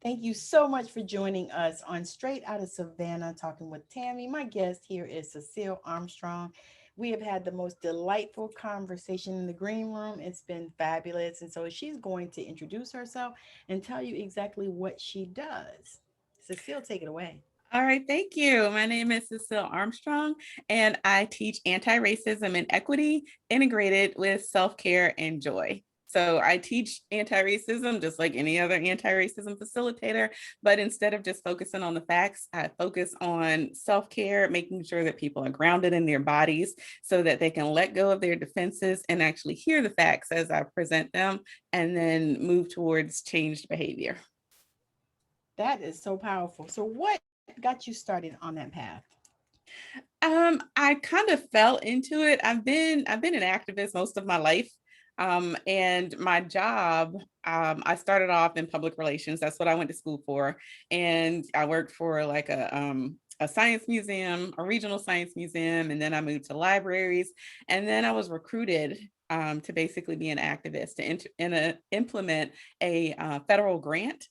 Thank you so much for joining us on Straight Out of Savannah, talking with Tammy. My guest here is Sacil Armstrong. We have had the most delightful conversation in the green room. It's been fabulous. And so she's going to introduce herself and tell you exactly what she does. Cecile, take it away. All right, thank you. My name is Sacil Armstrong, and I teach anti-racism and equity integrated with self-care and joy. So I teach anti-racism just like any other anti-racism facilitator, but instead of just focusing on the facts, I focus on self-care, making sure that people are grounded in their bodies so that they can let go of their defenses and actually hear the facts as I present them and then move towards changed behavior. That is so powerful. So, what got you started on that path? I kind of fell into it. I've been an activist most of my life. And my job, I started off in public relations. That's what I went to school for. And I worked for like a science museum, a regional science museum, and then I moved to libraries. And then I was recruited to basically be an activist to implement a federal grant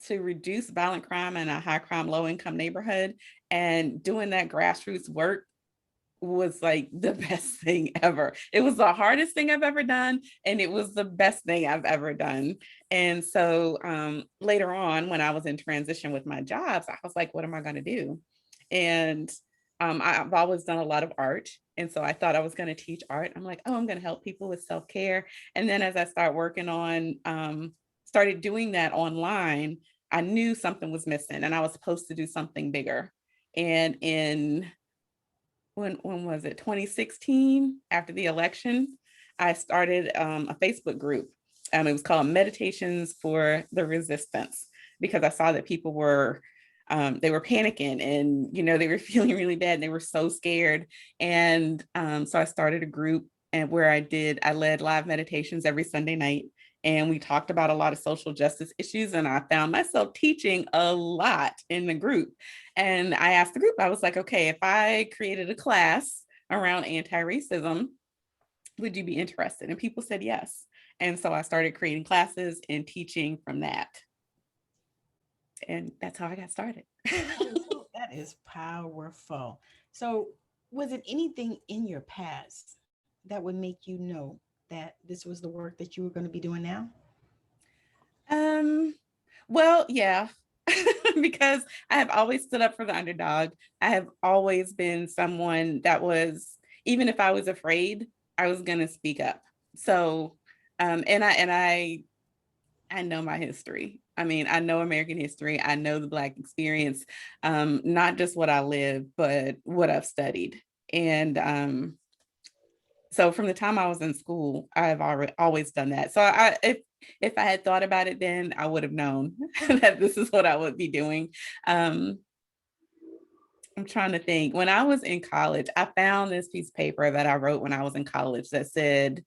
to reduce violent crime in a high crime, low income neighborhood. And doing that grassroots work was like the best thing ever. It was the hardest thing I've ever done, and it was the best thing I've ever done. And so later on, when I was in transition with my jobs, I was like, what am I going to do? And I've always done a lot of art. And so I thought I was going to teach art. I'm like, oh, I'm going to help people with self care. And then as I start working on, started doing that online, I knew something was missing and I was supposed to do something bigger. And in when was it 2016 after the election, I started a Facebook group. It was called Meditations for the Resistance because I saw that people were they were panicking and they were feeling really bad and they were so scared. And so I started a group and where I led live meditations every Sunday night. And we talked about a lot of social justice issues. And I found myself teaching a lot in the group. And I asked the group, I was like, okay, if I created a class around anti-racism, would you be interested? And people said yes. And so I started creating classes and teaching from that. And that's how I got started. That is powerful. So, was it anything in your past that would make you know that this was the work that you were going to be doing now? um, well, yeah, because I have always stood up for the underdog. I have always been someone that was, even if I was afraid, I was gonna speak up. So, and I know my history. I mean, I know American history. I know the Black experience, not just what I live, but what I've studied. And so from the time I was in school, I've already always done that. So if I had thought about it then, I would have known that this is what I would be doing. Um, I'm trying to think. When I was in college, I found this piece of paper that I wrote when I was in college that said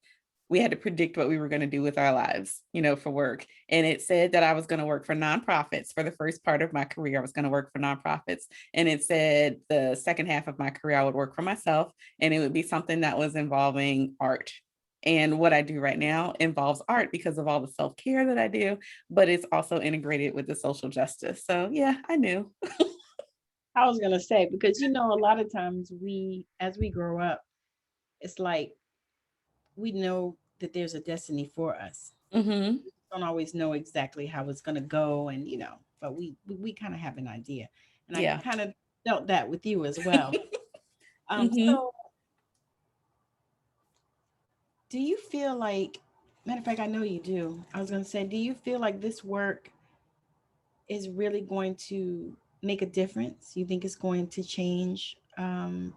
we had to predict what we were going to do with our lives, for work. And it said that I was going to work for nonprofits for the first part of my career. I was going to work for nonprofits. And it said the second half of my career, I would work for myself and it would be something that was involving art. And what I do right now involves art because of all the self care that I do, but it's also integrated with the social justice. So, yeah, I knew. I was going to say, because a lot of times as we grow up, it's like we know that there's a destiny for us. Mm-hmm. Don't always know exactly how it's going to go, and but we kind of have an idea, and I Yeah. kind of felt that with you as well. Mm-hmm. So do you feel like, matter of fact, I know you do. I was going to say, do you feel like this work is really going to make a difference? You think it's going to change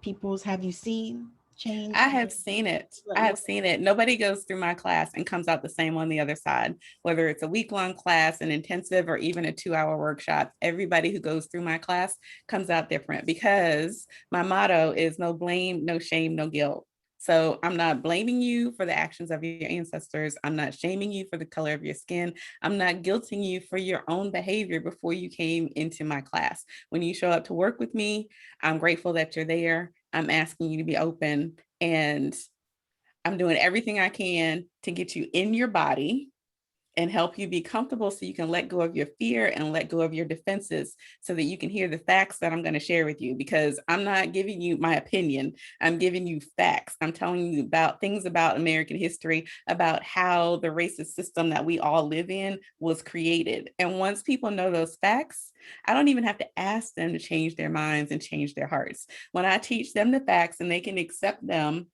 people's? Have you seen change? I have seen it. I have seen it. Nobody goes through my class and comes out the same on the other side, whether it's a week-long class, an intensive, or even a 2-hour workshop. Everybody who goes through my class comes out different because my motto is no blame, no shame, no guilt. So I'm not blaming you for the actions of your ancestors. I'm not shaming you for the color of your skin. I'm not guilting you for your own behavior before you came into my class. When you show up to work with me, I'm grateful that you're there. I'm asking you to be open and I'm doing everything I can to get you in your body and help you be comfortable so you can let go of your fear and let go of your defenses so that you can hear the facts that I'm going to share with you, because I'm not giving you my opinion. I'm giving you facts. I'm telling you about things about American history, about how the racist system that we all live in was created. And once people know those facts, I don't even have to ask them to change their minds and change their hearts. When I teach them the facts and they can accept them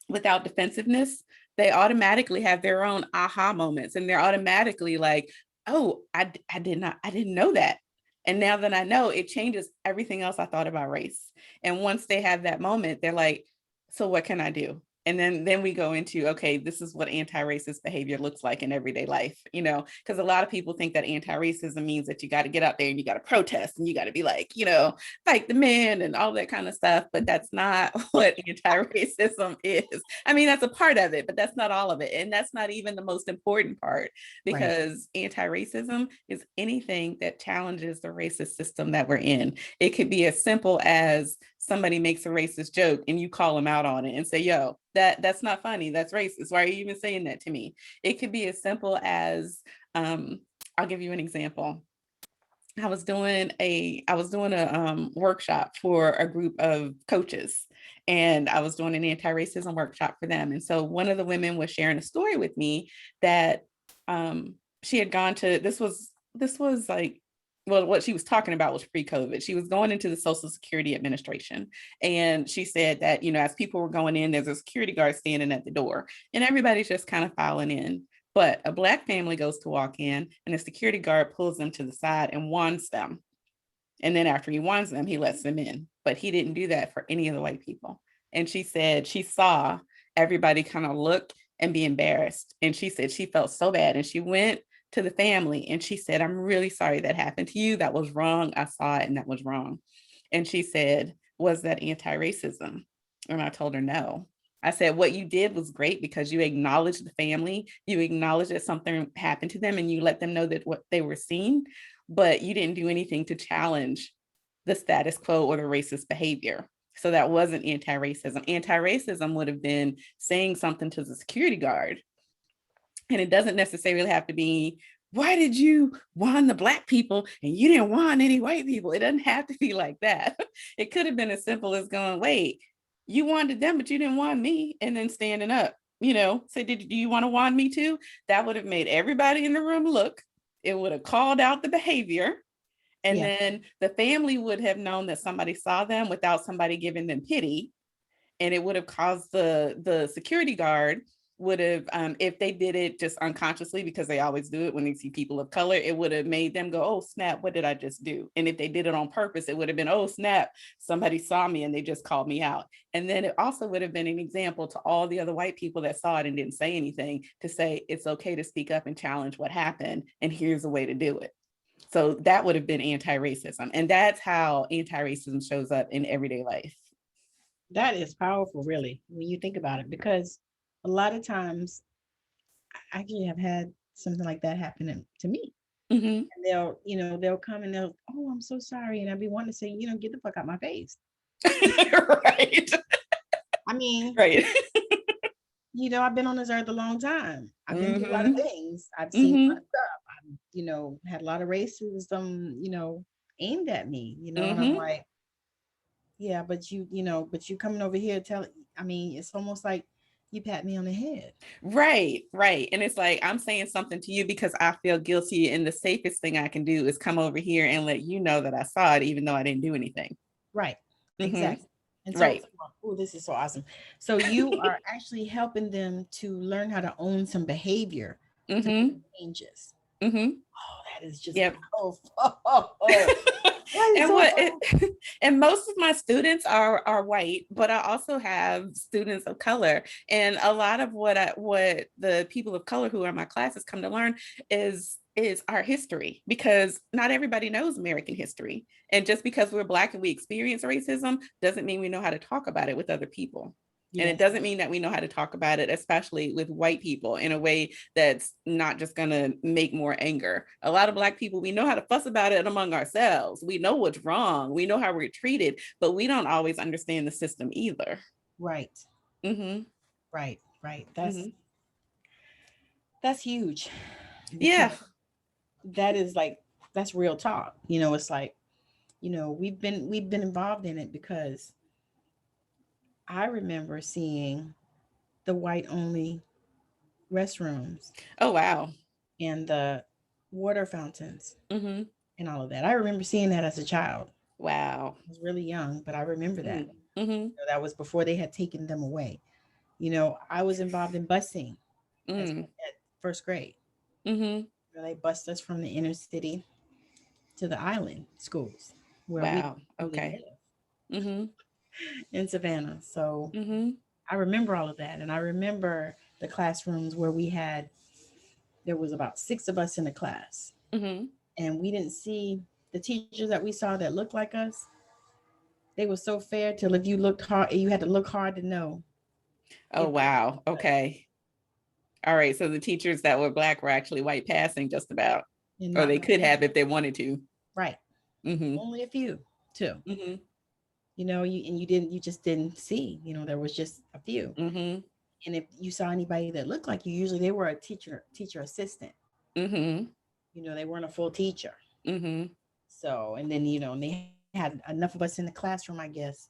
without defensiveness, they automatically have their own aha moments, and they're automatically like, oh, I didn't know that. And now that I know, it changes everything else I thought about race. And once they have that moment, they're like, so what can I do? And then we go into, okay, this is what anti-racist behavior looks like in everyday life, because a lot of people think that anti-racism means that you got to get out there and you got to protest and you got to be like, fight the men and all that kind of stuff. But that's not what anti-racism is. I mean, that's a part of it, but that's not all of it. And that's not even the most important part, because anti-racism is anything that challenges the racist system that we're in. It could be as simple as somebody makes a racist joke and you call them out on it and say, yo, that's not funny. That's racist. Why are you even saying that to me? It could be as simple as, I'll give you an example. I was doing a workshop for a group of coaches, and I was doing an anti-racism workshop for them. And so one of the women was sharing a story with me that she had gone to, this was like, well, what she was talking about was pre-COVID. She was going into the Social Security Administration. And she said that, as people were going in, there's a security guard standing at the door and everybody's just kind of filing in. But a Black family goes to walk in and the security guard pulls them to the side and wands them. And then after he wands them, he lets them in. But he didn't do that for any of the white people. And she said she saw everybody kind of look and be embarrassed. And she said she felt so bad. And she went to the family and she said, I'm really sorry that happened to you. That was wrong. I saw it and that was wrong. And she said, was that anti-racism? And I told her no. I said, what you did was great because you acknowledged the family, you acknowledged that something happened to them and you let them know that what they were seeing, but you didn't do anything to challenge the status quo or the racist behavior. So that wasn't anti-racism. Anti-racism would have been saying something to the security guard. And it doesn't necessarily have to be, why did you wand the Black people and you didn't wand any white people? It doesn't have to be like that. It could have been as simple as going, wait, you wanted them, but you didn't want me. And then standing up, say, do you want to wand me too? That would have made everybody in the room look. It would have called out the behavior. And then the family would have known that somebody saw them without somebody giving them pity. And it would have caused the security guard would have, if they did it just unconsciously, because they always do it when they see people of color, it would have made them go, oh, snap, what did I just do? And if they did it on purpose, it would have been, oh, snap, somebody saw me and they just called me out. And then it also would have been an example to all the other white people that saw it and didn't say anything to say, it's okay to speak up and challenge what happened. And here's a way to do it. So that would have been anti-racism. And that's how anti-racism shows up in everyday life. That is powerful, really, when you think about it, because a lot of times I actually have had something like that happen to me. Mm-hmm. And they'll come and they'll, oh, I'm so sorry. And I'd be wanting to say, get the fuck out my face. Right. I mean, right. I've been on this earth a long time. I've been through a lot of things. I've seen a lot of stuff. I've, had a lot of racism, aimed at me, and I'm like, yeah, but you coming over here it's almost like you pat me on the head. Right. And it's like, I'm saying something to you because I feel guilty. And the safest thing I can do is come over here and let you know that I saw it, even though I didn't do anything. Right. Exactly. And so, right. Oh, this is so awesome. So you are actually helping them to learn how to own some behavior to changes. Oh, that is just powerful. And most of my students are white, but I also have students of color. And a lot of what the people of color who are in my classes come to learn is our history, because not everybody knows American history. And just because we're Black and we experience racism doesn't mean we know how to talk about it with other people. And it doesn't mean that we know how to talk about it, especially with white people, in a way that's not just going to make more anger. A lot of Black people, we know how to fuss about it among ourselves. We know what's wrong. We know how we're treated, but we don't always understand the system either. Right. Mm-hmm. Right. That's huge. because Yeah. that is like, that's real talk. It's like, we've been involved in it because I remember seeing the white only restrooms Oh, wow. and the water fountains Mm-hmm. and all of that. I remember seeing that as a child. Wow. I was really young, but I remember that. Mm-hmm. That was before they had taken them away. I was involved in busing Mm. at first grade. Mm-hmm. They bused us from the inner city to the island schools where we Wow. really Okay. live Mm-hmm. in Savannah. So Mm-hmm. I remember all of that. And I remember the classrooms where there was about six of us in a class. Mm-hmm. And we didn't see the teachers that we saw that looked like us. They were so fair till if you looked hard, you had to look hard to know Oh, if they wow. were us. Okay. All right. So the teachers that were Black were actually white passing just about, And or not they knowing could that. have if they wanted to. Right. Mm-hmm. Only a few, too. Mm-hmm. You just didn't see, there was just a few. Mm-hmm. And if you saw anybody that looked like you, usually they were a teacher assistant. Mm-hmm. They weren't a full teacher. Mm-hmm. So, and then, and they had enough of us in the classroom, I guess,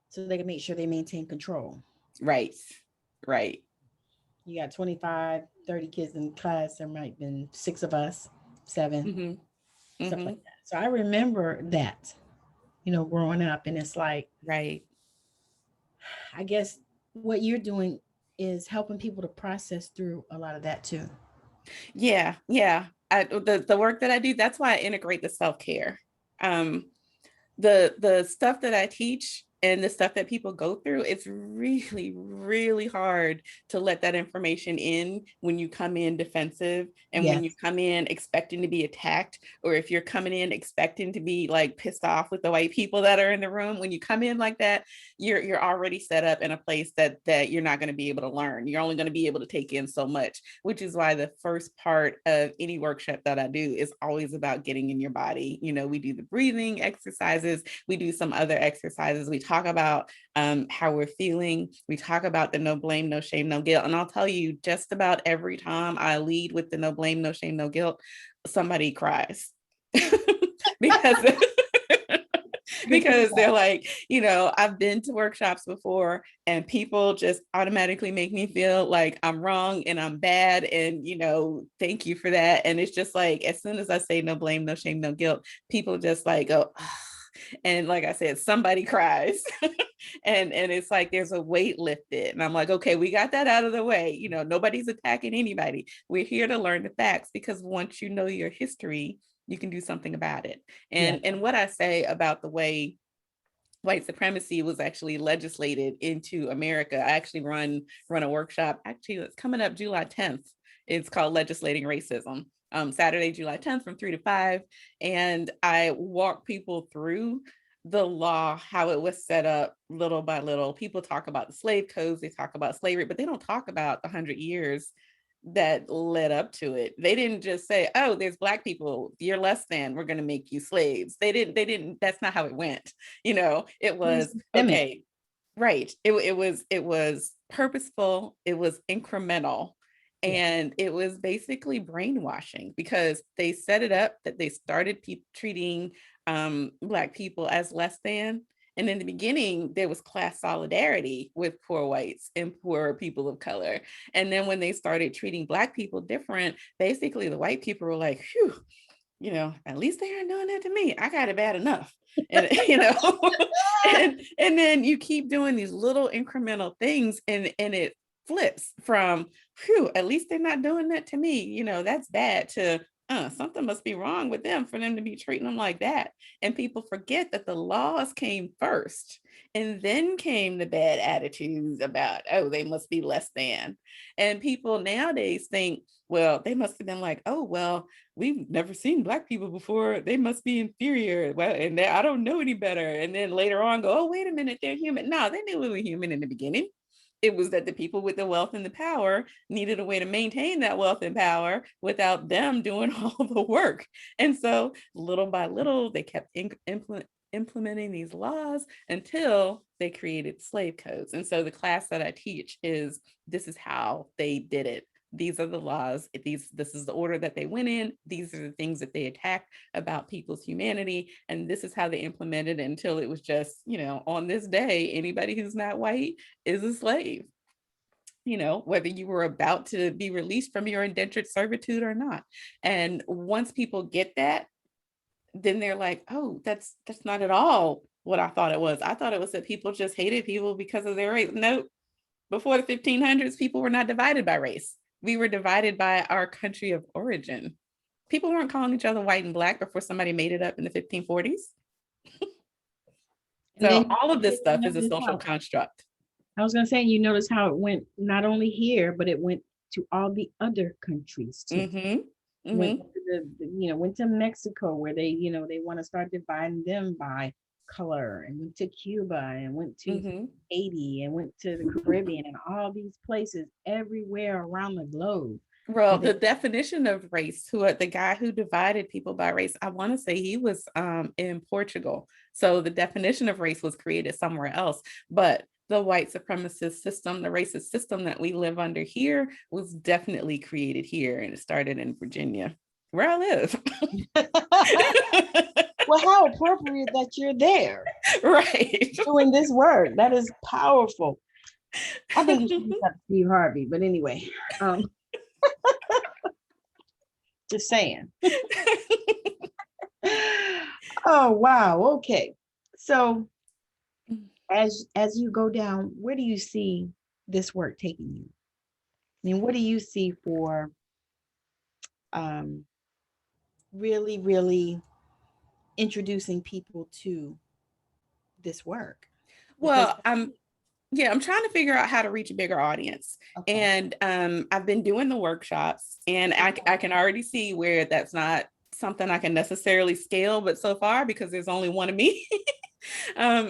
so they could make sure they maintain control. Right. Right. You got 25, 30 kids in class. There might have been six of us, seven, Mm-hmm. stuff Mm-hmm. like that. So I remember that, growing up. And it's like, Right. I guess what you're doing is helping people to process through a lot of that too. Yeah. Yeah. The work that I do, that's why I integrate the self-care. Um, the stuff that I teach and the stuff that people go through, it's really, really hard to let that information in when you come in defensive and when you Yes. come in expecting to be attacked, or if you're coming in expecting to be like pissed off with the white people that are in the room. When you come in like that, you're already set up in a place that you're not going to be able to learn. You're only going to be able to take in so much, which is why the first part of any workshop that I do is always about getting in your body. We do the breathing exercises, we do some other exercises, we talk about how we're feeling, we talk about the no blame, no shame, no guilt. And I'll tell you, just about every time I lead with the no blame, no shame, no guilt, somebody cries. because Good for you. because they're like, I've been to workshops before and people just automatically make me feel like I'm wrong and I'm bad. And, thank you for that. And it's just like, as soon as I say no blame, no shame, no guilt, people just like go, "Ugh." And like I said, somebody cries. and it's like there's a weight lifted. And I'm like, okay, we got that out of the way. Nobody's attacking anybody. We're here to learn the facts, because once you know your history, you can do something about it. Yeah. And what I say about the way white supremacy was actually legislated into America. I actually run a workshop. Actually, it's coming up July 10th. It's called Legislating Racism. Saturday, July 10th from 3 to 5. And I walk people through the law, how it was set up little by little. People talk about the slave codes, they talk about slavery, but they don't talk about the 100 years that led up to it. They didn't just say, oh, there's Black people, you're less than, we're going to make you slaves. They didn't, that's not how it went. It It was was, systemic. okay, right. It was purposeful, it was incremental, Yeah. and it was basically brainwashing, because they set it up that they started treating Black people as less than. And in the beginning, there was class solidarity with poor whites and poor people of color. And then when they started treating Black people different, basically the white people were like, phew, at least they aren't doing that to me. I got it bad enough. And and then you keep doing these little incremental things, and it flips from, phew, at least they're not doing that to me. That's bad, to something must be wrong with them for them to be treating them like that. And people forget that the laws came first, and then came the bad attitudes about, oh, they must be less than. And people nowadays think, well, they must have been like, oh, well, we've never seen Black people before, they must be inferior. Well, and I don't know any better. And then later on go, oh, wait a minute, they're human. No, they knew we were human in the beginning. It was that the people with the wealth and the power needed a way to maintain that wealth and power without them doing all the work. And so little by little, they kept implementing these laws until they created slave codes. And so the class that I teach is, this is how they did it. these are the laws, this is the order that they went in, these are the things that they attacked about people's humanity, and this is how they implemented it until it was just, on this day, anybody who's not white is a slave, whether you were about to be released from your indentured servitude or not. And once people get that, then they're like, oh, that's not at all what I thought it was. I thought it was that people just hated people because of their race. Nope. Before the 1500s, people were not divided by race. We were divided by our country of origin. People weren't calling each other white and black before somebody made it up in the 1540s. And So then all of this stuff is a notice social construct. I was gonna say, you notice how it went not only here, but it went to all the other countries too. Went to went to Mexico where they, they want to start dividing them by color, and went to Cuba, and went to Haiti, and went to the Caribbean, and all these places everywhere around the globe. Well, the definition of race, the guy who divided people by race, I want to say he was in Portugal. So the definition of race was created somewhere else. But the white supremacist system, the racist system that we live under here, was definitely created here, and it started in Virginia, where I live. Well, how appropriate that you're there. Right. Doing this work. That is powerful. I think you should be Steve Harvey, but anyway. Just saying. Oh, wow. Okay. So as you go down, where do you see this work taking you? I mean, what do you see for really, really introducing people to this work? Well, I'm trying to figure out how to reach a bigger audience. Okay. And I've been doing the workshops, and I can already see where that's not something I can necessarily scale, but so far, because there's only one of me.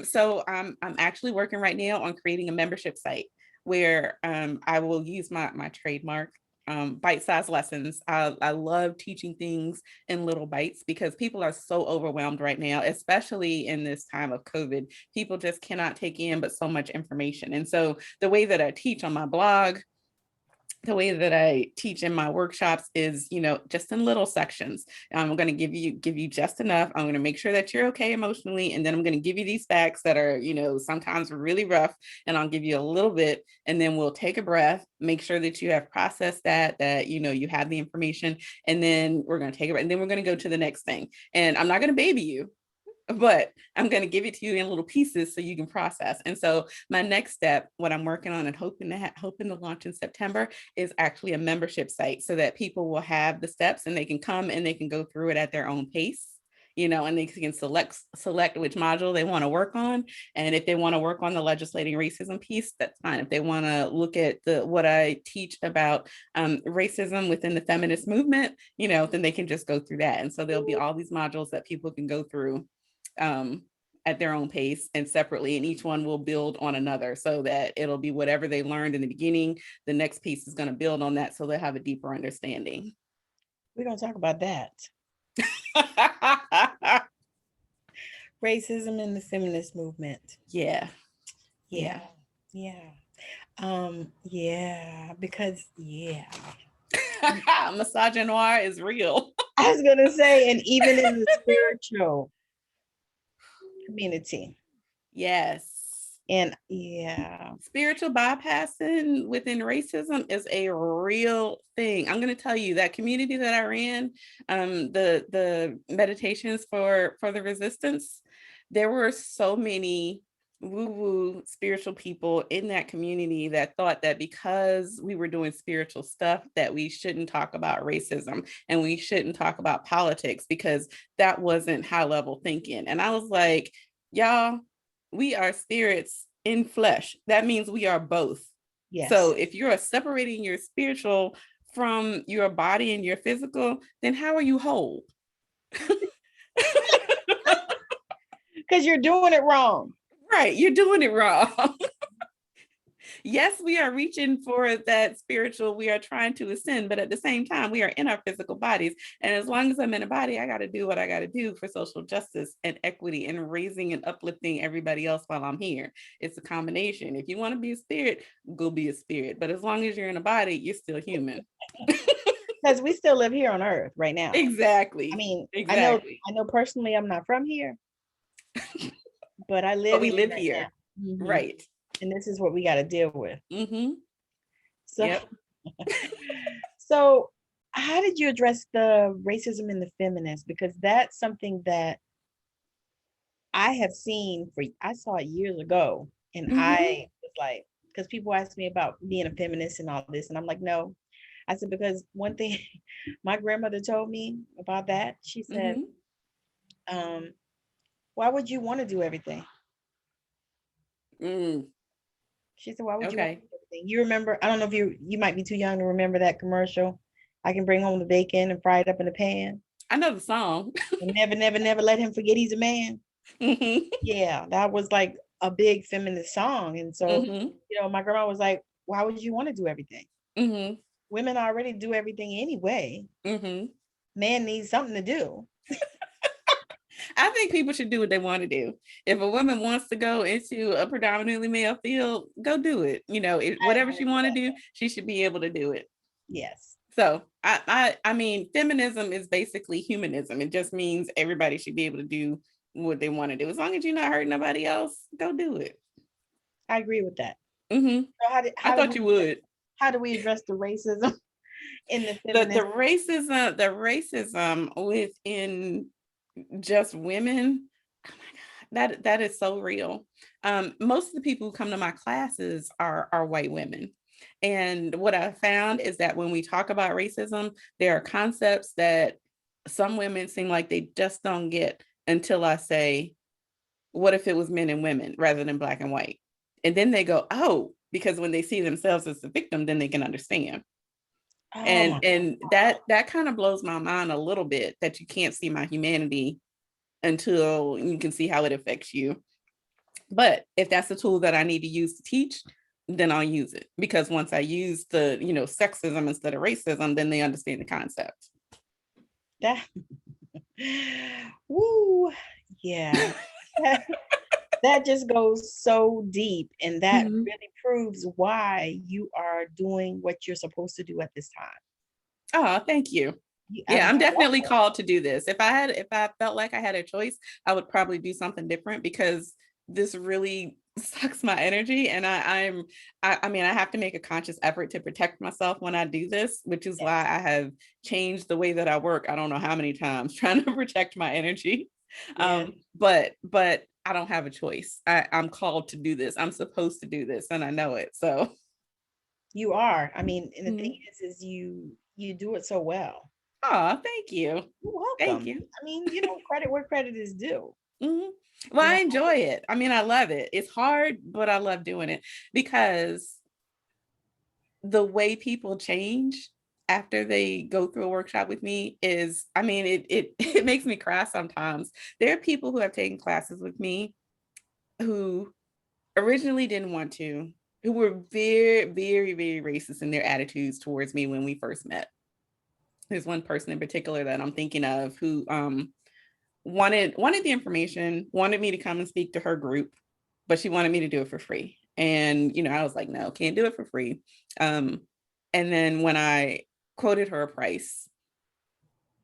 So I'm actually working right now on creating a membership site where I will use my trademark, bite-sized lessons. I love teaching things in little bites because people are so overwhelmed right now, especially in this time of COVID. People just cannot take in but so much information. And so the way that I teach on my blog, the way that I teach in my workshops is, just in little sections. I'm going to give you just enough. I'm going to make sure that you're okay emotionally. And then I'm going to give you these facts that are, sometimes really rough. And I'll give you a little bit, and then we'll take a breath, make sure that you have processed that, you have the information. And then we're going to take a breath, and then we're going to go to the next thing. And I'm not going to baby you, but I'm going to give it to you in little pieces so you can process. And so my next step, what I'm working on and hoping to launch in September, is actually a membership site so that people will have the steps and they can come and they can go through it at their own pace, and they can select which module they want to work on. And if they want to work on the legislating racism piece, that's fine. If they want to look at what I teach about racism within the feminist movement, then they can just go through that. And so there'll be all these modules that people can go through at their own pace and separately, and each one will build on another so that it'll be whatever they learned in the beginning. The next piece is going to build on that so they'll have a deeper understanding. We're going to talk about that. Racism in the feminist movement. Yeah. Because misogynoir is real. I was going to say, and even in the spiritual community. Yes. And spiritual bypassing within racism is a real thing. I'm going to tell you that community that I ran, the meditations for the resistance, there were so many woo-woo spiritual people in that community that thought that because we were doing spiritual stuff that we shouldn't talk about racism and we shouldn't talk about politics because that wasn't high level thinking. And I was like, y'all, we are spirits in flesh. That means we are both. Yes. So if you're separating your spiritual from your body and your physical, then how are you whole? Because you're doing it wrong. Right, you're doing it wrong. Yes, we are reaching for that spiritual, we are trying to ascend, but at the same time, we are in our physical bodies. And as long as I'm in a body, I got to do what I got to do for social justice and equity and raising and uplifting everybody else while I'm here. It's a combination. If you want to be a spirit, go be a spirit. But as long as you're in a body, you're still human. Because we still live here on Earth right now. Exactly. I mean, Exactly. I know personally I'm not from here, but I live But we here live right here. now. Right. And this is what we got to deal with. So, Yep. so how did you address the racism in the feminists? Because that's something that I have seen I saw it years ago. And I was like, because people ask me about being a feminist and all this. And I'm like, no. I said, because one thing my grandmother told me about that, she said, why would you want to do everything? She said, why would you want to do everything? You remember, I don't know if you might be too young to remember that commercial. I can bring home the bacon and fry it up in the pan. I know the song. And never, never, never let him forget he's a man. Yeah, that was like a big feminist song. And so, my grandma was like, why would you want to do everything? Women already do everything anyway. Man needs something to do. I think people should do what they want to do. If a woman wants to go into a predominantly male field, go do it. Whatever she want to do, she should be able to do it. Yes. So I mean, feminism is basically humanism. It just means everybody should be able to do what they want to do. As long as you're not hurting nobody else, go do it. I agree with that. So I thought you would. How do we address the racism in the feminist? The racism within just women, oh my God, that is so real. Most of the people who come to my classes are white women. And what I found is that when we talk about racism, there are concepts that some women seem like they just don't get until I say, what if it was men and women rather than black and white? And then they go, oh, because when they see themselves as the victim, then they can understand. And that kind of blows my mind a little bit, that you can't see my humanity until you can see how it affects you. But if that's the tool that I need to use to teach, then I'll use it. Because once I use the, sexism instead of racism, then they understand the concept. Woo, yeah. That just goes so deep, and that really proves why you are doing what you're supposed to do at this time. Oh, thank you. Yeah, I'm definitely called to do this. If I felt like I had a choice, I would probably do something different, because this really sucks my energy. And I mean, I have to make a conscious effort to protect myself when I do this, which is why I have changed the way that I work. I don't know how many times trying to protect my energy. But I don't have a choice. I'm called to do this. I'm supposed to do this, and I know it. So you are. I mean, and the thing is you do it so well. Oh, thank you. You're welcome. Thank you. I mean, credit where credit is due. Well, I enjoy it. I mean, I love it. It's hard, but I love doing it, because the way people change after they go through a workshop with me is, I mean, it makes me cry sometimes. There are people who have taken classes with me who originally didn't want to, who were very, very, very racist in their attitudes towards me when we first met. There's one person in particular that I'm thinking of who wanted the information, wanted me to come and speak to her group, but she wanted me to do it for free. And, I was like, no, can't do it for free. And then when I quoted her a price,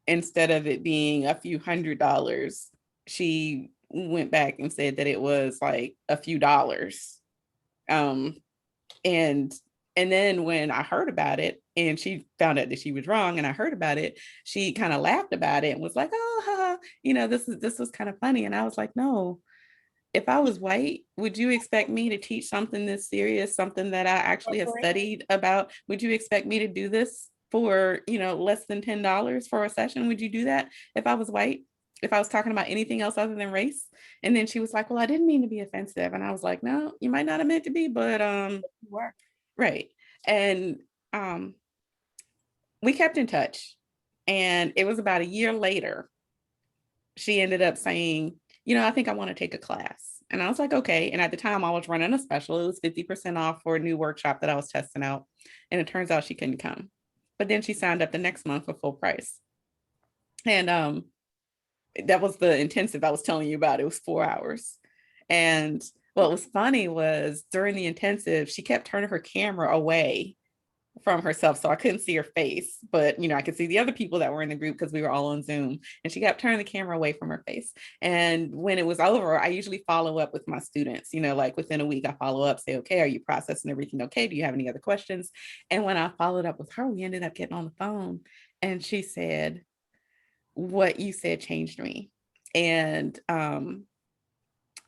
instead of it being a few $100s, she went back and said that it was like a few dollars. And then when I heard about it, and she found out that she was wrong, and I heard about it, she kind of laughed about it and was like, oh, this was kind of funny. And I was like, no, if I was white, would you expect me to teach something this serious, something that I actually have studied about? Would you expect me to do this for, less than $10 for a session? Would you do that if I was white? If I was talking about anything else other than race? And then she was like, well, I didn't mean to be offensive. And I was like, no, you might not have meant to be, but right. And we kept in touch. And it was about a year later, she ended up saying, I think I want to take a class. And I was like, okay. And at the time I was running a special. It was 50% off for a new workshop that I was testing out. And it turns out she couldn't come. But then she signed up the next month for full price. And that was the intensive I was telling you about. It was 4 hours. And what was funny was during the intensive, she kept turning her camera away from herself, so I couldn't see her face, but I could see the other people that were in the group because we were all on Zoom, and she kept turning the camera away from her face. And when it was over, I usually follow up with my students, like within a week I follow up, say, okay, are you processing everything okay? Do you have any other questions? And when I followed up with her, we ended up getting on the phone, and she said, what you said changed me. And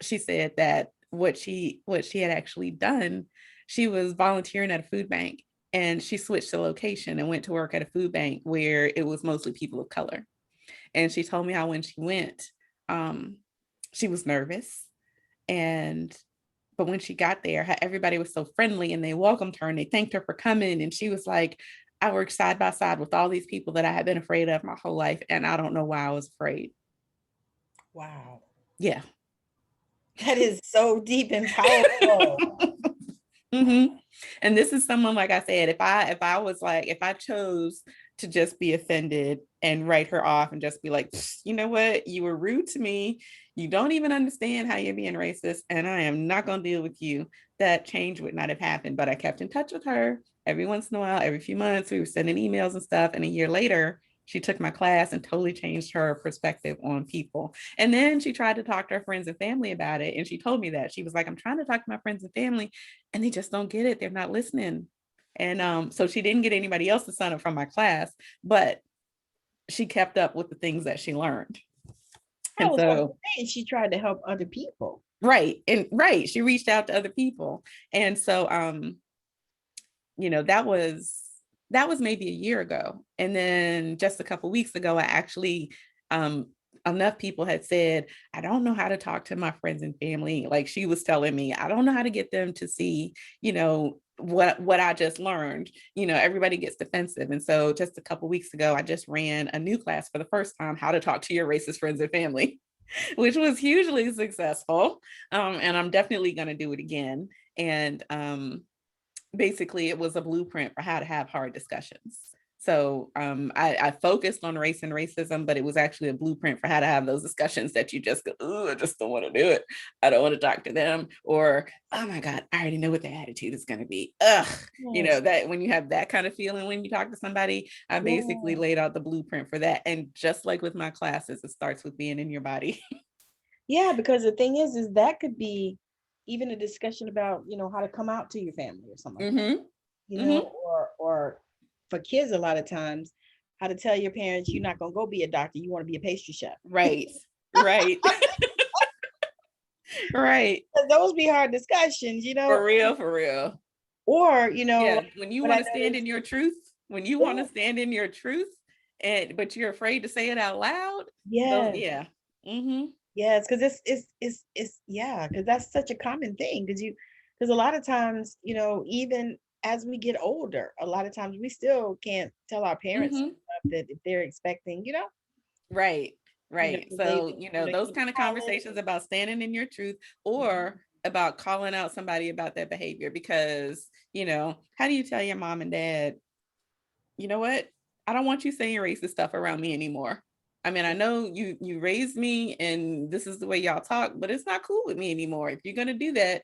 she said that what she had actually done, she was volunteering at a food bank, and she switched the location and went to work at a food bank where it was mostly people of color. And she told me how when she went, she was nervous, but when she got there, how everybody was so friendly and they welcomed her and they thanked her for coming. And she was like, I worked side by side with all these people that I had been afraid of my whole life, and I don't know why I was afraid. Wow. Yeah. That is so deep and powerful. Mm-hmm. And this is someone, like I said, if I chose to just be offended and write her off and just be like, you know what, you were rude to me, you don't even understand how you're being racist, and I am not going to deal with you, that change would not have happened. But I kept in touch with her every once in a while, every few months, we were sending emails and stuff. And a year later, she took my class and totally changed her perspective on people. And then she tried to talk to her friends and family about it. And she told me that. She was like, I'm trying to talk to my friends and family, and they just don't get it. They're not listening. And so she didn't get anybody else to sign up from my class, but she kept up with the things that she learned. And so she tried to help other people. Right. And right. She reached out to other people. And so, that was maybe a year ago. And then just a couple of weeks ago, I actually, enough people had said, I don't know how to talk to my friends and family. Like she was telling me, I don't know how to get them to see, what I just learned. Everybody gets defensive. And so just a couple of weeks ago, I just ran a new class for the first time, how to talk to your racist friends and family, which was hugely successful. And I'm definitely going to do it again. And basically it was a blueprint for how to have hard discussions. So I focused on race and racism, but it was actually a blueprint for how to have those discussions that you just go, oh, I just don't want to do it. I don't want to talk to them. Or, oh my God, I already know what their attitude is going to be. Ugh. Yes. That when you have that kind of feeling when you talk to somebody, I basically laid out the blueprint for that. And just like with my classes, it starts with being in your body. Yeah, because the thing is that could be even a discussion about, how to come out to your family or something like that, or for kids, a lot of times, how to tell your parents you're not going to go be a doctor, you want to be a pastry chef. Right. Right. Right. Those be hard discussions, For real. Or, when you want to stand in your truth, want to stand in your truth, but you're afraid to say it out loud. Yeah. Mm-hmm. Yes, because it's because that's such a common thing, because a lot of times, even as we get older, a lot of times we still can't tell our parents that if they're expecting, Right. So, those kind of conversations about standing in your truth, or about calling out somebody about their behavior, because, how do you tell your mom and dad, you know what? I don't want you saying racist stuff around me anymore. I mean, I know you raised me and this is the way y'all talk, but it's not cool with me anymore. If you're going to do that,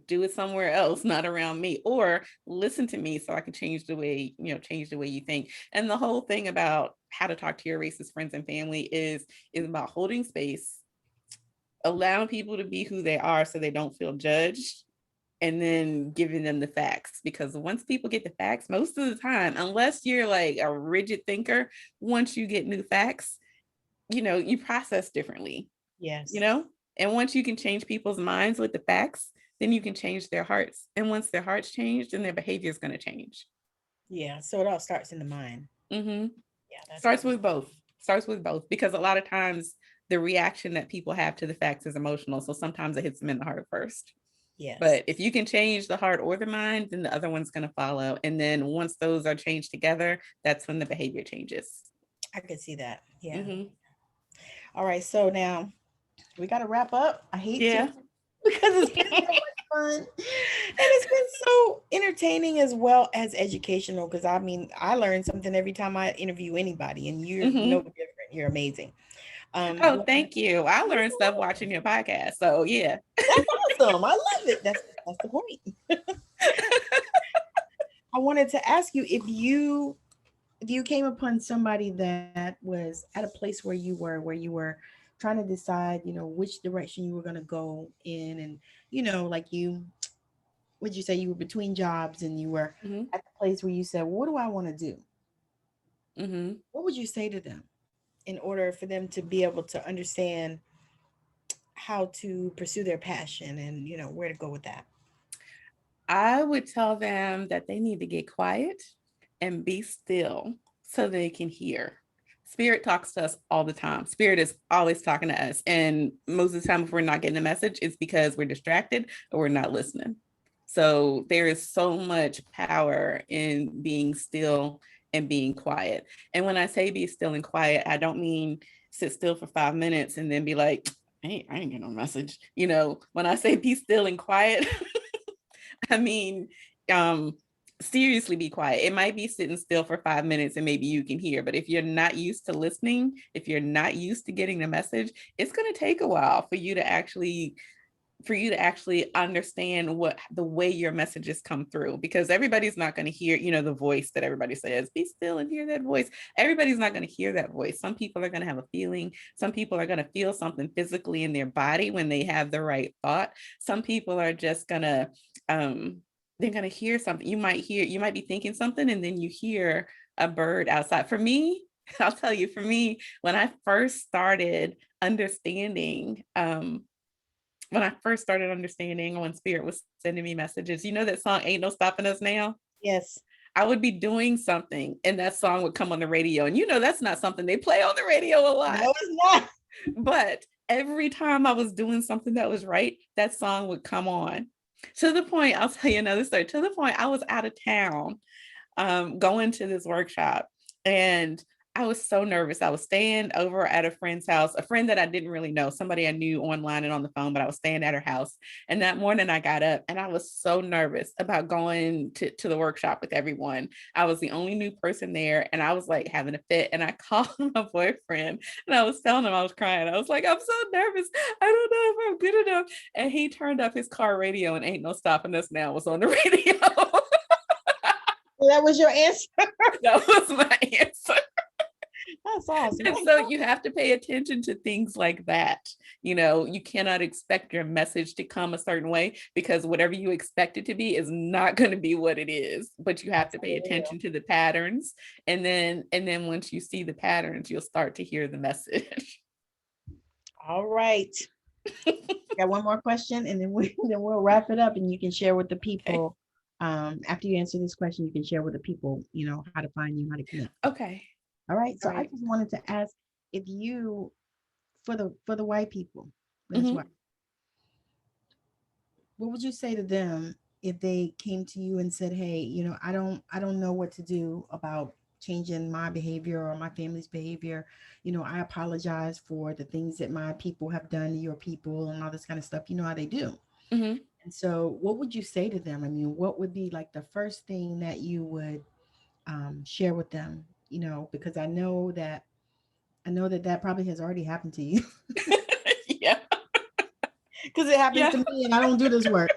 do it somewhere else, not around me, or listen to me so I can change the way you think. And the whole thing about how to talk to your racist friends and family is about holding space, allowing people to be who they are so they don't feel judged, and then giving them the facts. Because once people get the facts, most of the time, unless you're like a rigid thinker, once you get new facts, you process differently. Yes. And once you can change people's minds with the facts, then you can change their hearts. And once their hearts change, then their behavior is going to change. Yeah. So it all starts in the mind. Mm-hmm. Yeah. Starts with both, because a lot of times the reaction that people have to the facts is emotional. So sometimes it hits them in the heart first. Yes. But if you can change the heart or the mind, then the other one's going to follow. And then once those are changed together, that's when the behavior changes. I could see that. Yeah. Mm-hmm. All right. So now we got to wrap up. I hate to because it's been so much fun. And it's been so entertaining as well as educational. Because I mean, I learn something every time I interview anybody, and you're no Mhm. different. You're amazing. Oh, What thank you. I learned stuff watching your podcast. So yeah. That's awesome. I love it. That's the point. I wanted to ask you if you came upon somebody that was at a place where you were trying to decide, which direction you were going to go in, and like would you say you were between jobs and you were Hmm. at the place where you said, "What do I want to do?" Hmm. What would you say to them in order for them to be able to understand how to pursue their passion and where to go with that? I would tell them that they need to get quiet and be still so they can hear. Spirit talks to us all the time. Spirit is always talking to us. And most of the time, if we're not getting the message, it's because we're distracted or we're not listening. So there is so much power in being still and being quiet. And when I say be still and quiet, I don't mean sit still for 5 minutes and then be like, I ain't getting no message. When I say be still and quiet, I mean, um, seriously be quiet. It might be sitting still for 5 minutes and maybe you can hear, but if you're not used to listening, if you're not used to getting the message, it's going to take a while for you to actually understand what the way your messages come through, because everybody's not going to hear the voice that everybody says be still and hear that voice. Everybody's not going to hear that voice. Some people are going to have a feeling. Some people are going to feel something physically in their body when they have the right thought. Some people are just going to they're going to hear something. You might be thinking something and then you hear a bird outside. For me, I'll tell you, for me, when I first started understanding when Spirit was sending me messages, that song Ain't No Stopping Us Now? Yes. I would be doing something and that song would come on the radio. And that's not something they play on the radio a lot. No, it's not. But every time I was doing something that was right, that song would come on. To the point, I'll tell you another story. To the point, I was out of town going to this workshop. And I was so nervous. I was staying over at a friend's house, a friend that I didn't really know, somebody I knew online and on the phone, but I was staying at her house. And that morning I got up and I was so nervous about going to the workshop with everyone. I was the only new person there and I was like having a fit. And I called my boyfriend and I was telling him I was crying. I was like, I'm so nervous. I don't know if I'm good enough. And he turned up his car radio and Ain't No Stopping Us Now was on the radio. That was your answer. That was my answer. That's awesome. And so you have to pay attention to things like that. You cannot expect your message to come a certain way because whatever you expect it to be is not going to be what it is. But you have to pay attention to the patterns. And then once you see the patterns, you'll start to hear the message. All right. Got one more question and then we'll wrap it up and you can share with the people. After you answer this question, you can share with the people, how to find you, how to connect. Okay. All right. So All I right. just wanted to ask if you for the white people, that's Mhm. what would you say to them if they came to you and said, "Hey, I don't know what to do about changing my behavior or my family's behavior. I apologize for the things that my people have done to your people and all this kind of stuff. You know how they do." Mhm. And so, what would you say to them? I mean, what would be like the first thing that you would share with them? Because I know that probably has already happened to you Yeah. because it happens Yeah. to me and I don't do this work.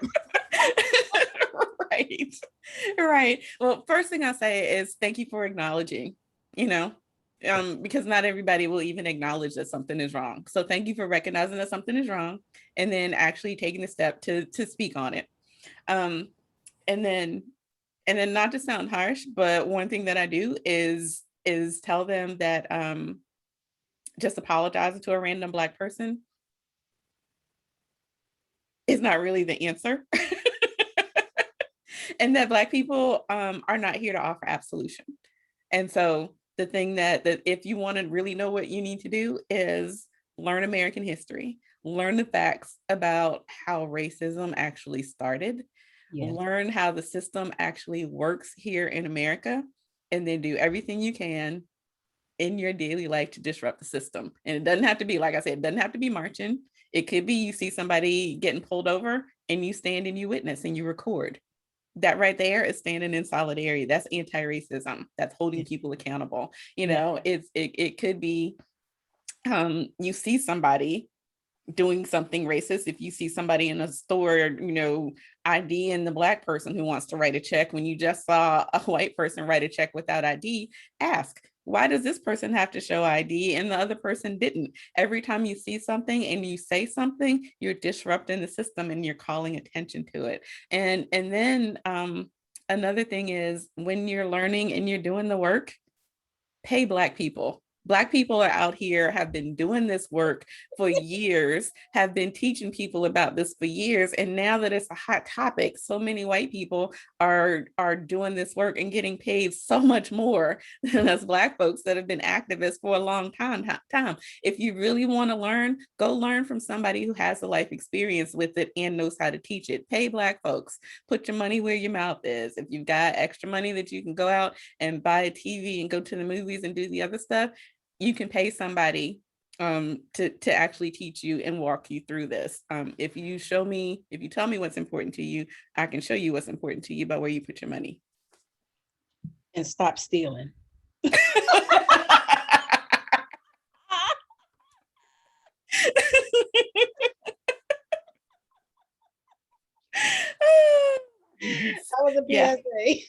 Right. Right. Well, first thing I say is thank you for acknowledging, you know, because not everybody will even acknowledge that something is wrong. So thank you for recognizing that something is wrong and then actually taking the step to speak on it. Um, and then not to sound harsh, but one thing that I do is tell them that just apologizing to a random Black person is not really the answer. And that Black people are not here to offer absolution. And so the thing that if you want to really know what you need to do is learn American history, learn the facts about how racism actually started, Yes. learn how the system actually works here in America, and then do everything you can in your daily life to disrupt the system. And it doesn't have to be, like I said, it doesn't have to be marching. It could be you see somebody getting pulled over and you stand and you witness and you record. That right there is standing in solidarity. That's anti-racism. That's holding people accountable. You know, it could be you see somebody doing something racist. If you see somebody in a store, you know, ID and the Black person who wants to write a check when you just saw a white person write a check without ID, ask, why does this person have to show ID and the other person didn't? Every time you see something and you say something, you're disrupting the system and you're calling attention to it. And then another thing is, when you're learning and you're doing the work, pay Black people. Black people are out here, have been doing this work for years, have been teaching people about this for years. And now that it's a hot topic, so many white people are doing this work and getting paid so much more than us Black folks that have been activists for a long time. If you really want to learn, go learn from somebody who has a life experience with it and knows how to teach it. Pay Black folks. Put your money where your mouth is. If you've got extra money that you can go out and buy a TV and go to the movies and do the other stuff, you can pay somebody to actually teach you and walk you through this. If you tell me what's important to you, I can show you what's important to you by where you put your money. And stop stealing. That was a PSA.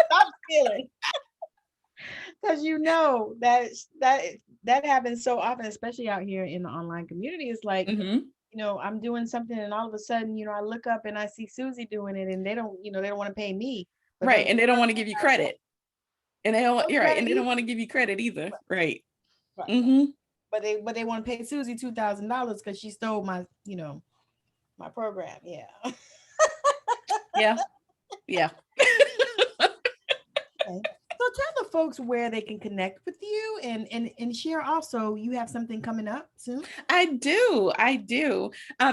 Stop stealing. Because you know that happens so often, especially out here in the online community. It's like, you know, I'm doing something and all of a sudden, you know, I look up and I see Susie doing it and they don't want to pay me. Right. And they don't want to give you credit. And they don't, you're right. And they don't want to give you credit either. Right. But they want to pay Susie $2,000 because she stole my, you know, my program. Yeah. Yeah. Okay. So tell the folks where they can connect with you and share also, you have something coming up soon? I do.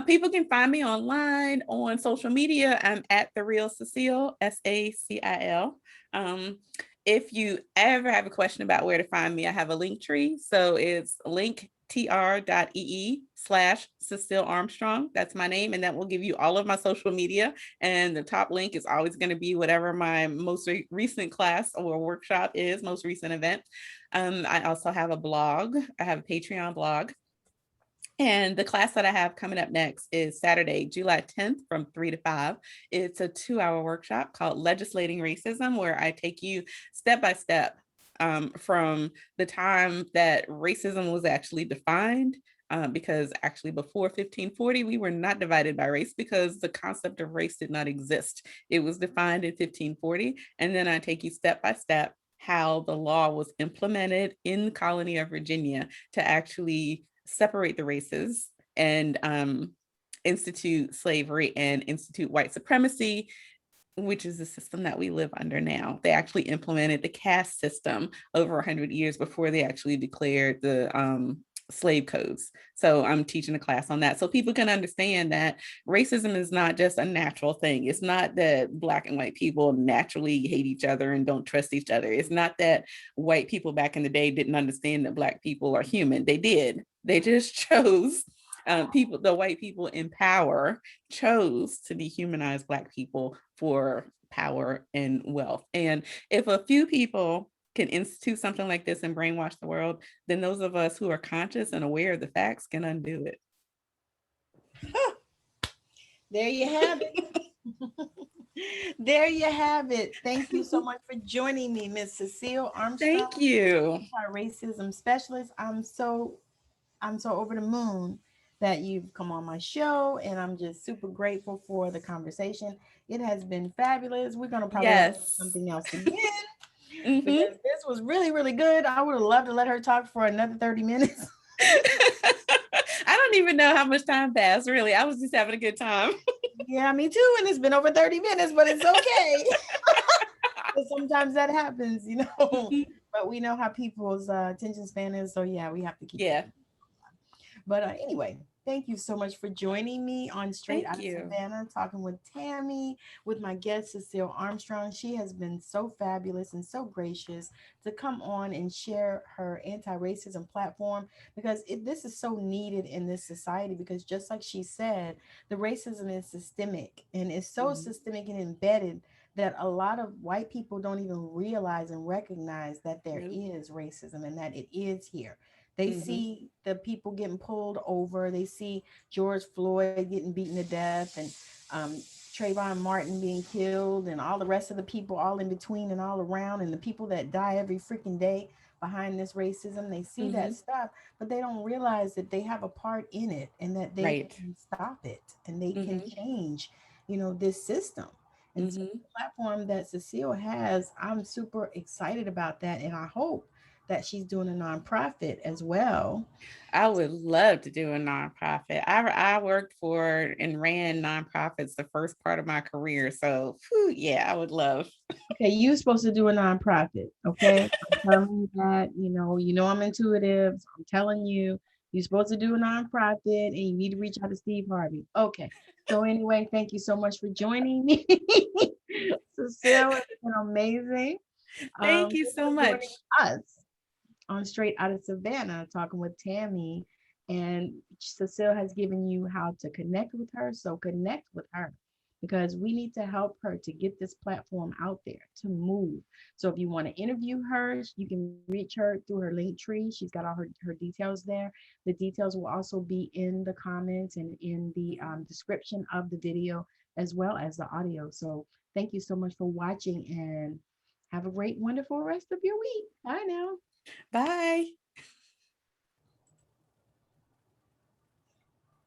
People can find me online on social media. I'm at The Real Sacil, Sacil. If you ever have a question about where to find me, I have a link tree. So it's linktr.ee/Sacil Armstrong. That's my name. And that will give you all of my social media. And the top link is always going to be whatever my most recent class or workshop is, most recent event. I also have a blog. I have a Patreon blog. And the class that I have coming up next is Saturday, July 10th from 3 to 5. It's a 2-hour workshop called Legislating Racism, where I take you step by step from the time that racism was actually defined, because actually before 1540, we were not divided by race because the concept of race did not exist. It was defined in 1540. And then I take you step by step how the law was implemented in the colony of Virginia to actually separate the races and institute slavery and institute white supremacy, which is the system that we live under now. They actually implemented the caste system over 100 years before they actually declared the slave codes. So I'm teaching a class on that so people can understand that racism is not just a natural thing. It's not that Black and white people naturally hate each other and don't trust each other. It's not that white people back in the day didn't understand that Black people are human. They did. They just chose the white people in power chose to dehumanize Black people for power and wealth. And if a few people can institute something like this and brainwash the world, then those of us who are conscious and aware of the facts can undo it. There you have it. There you have it. Thank you so much for joining me, Miss Sacil Armstrong. Thank you. Racism specialist. I'm so over the moon that you've come on my show, and I'm just super grateful for the conversation. It has been fabulous. We're gonna probably do something else again. Because this was really, really good. I would have loved to let her talk for another 30 minutes. I don't even know how much time passed, really. I was just having a good time. Yeah, me too. And it's been over 30 minutes, but it's okay. Sometimes that happens, you know. But we know how people's attention span is. So yeah, we have to keep it. But anyway, Thank you so much for joining me on Straight Thank Out of you. Savannah, talking with Tammi, with my guest Sacil Armstrong. She has been so fabulous and so gracious to come on and share her anti-racism platform because this is so needed in this society. Because just like she said, the racism is systemic and it's so Mhm. systemic and embedded that a lot of white people don't even realize and recognize that there Nope. is racism and that it is here. They Mhm. see the people getting pulled over. They see George Floyd getting beaten to death, and Trayvon Martin being killed, and all the rest of the people all in between and all around, and the people that die every freaking day behind this racism. They see that Mhm. stuff, but they don't realize that they have a part in it and that they Right. can stop it and they can Mhm. change, this system. And so Mhm. the platform that Cecile has, I'm super excited about that. And I hope that she's doing a nonprofit as well. I would love to do a nonprofit. I worked for and ran nonprofits the first part of my career. So, whew, yeah, I would love. Okay, you're supposed to do a nonprofit. Okay, I'm telling you that. I'm intuitive. So I'm telling you, you're supposed to do a nonprofit, and you need to reach out to Steve Harvey. Okay. So anyway, thank you so much for joining me, Cecile. It's been amazing. Thank you Thanks so for much. joining us on Straight Out of Savannah, talking with Tammi. And Cecile has given you how to connect with her. So connect with her because we need to help her to get this platform out there to move. So if you want to interview her, you can reach her through her link tree. She's got all her details there. The details will also be in the comments and in the description of the video as well as the audio. So thank you so much for watching and have a great, wonderful rest of your week. Bye now. Bye.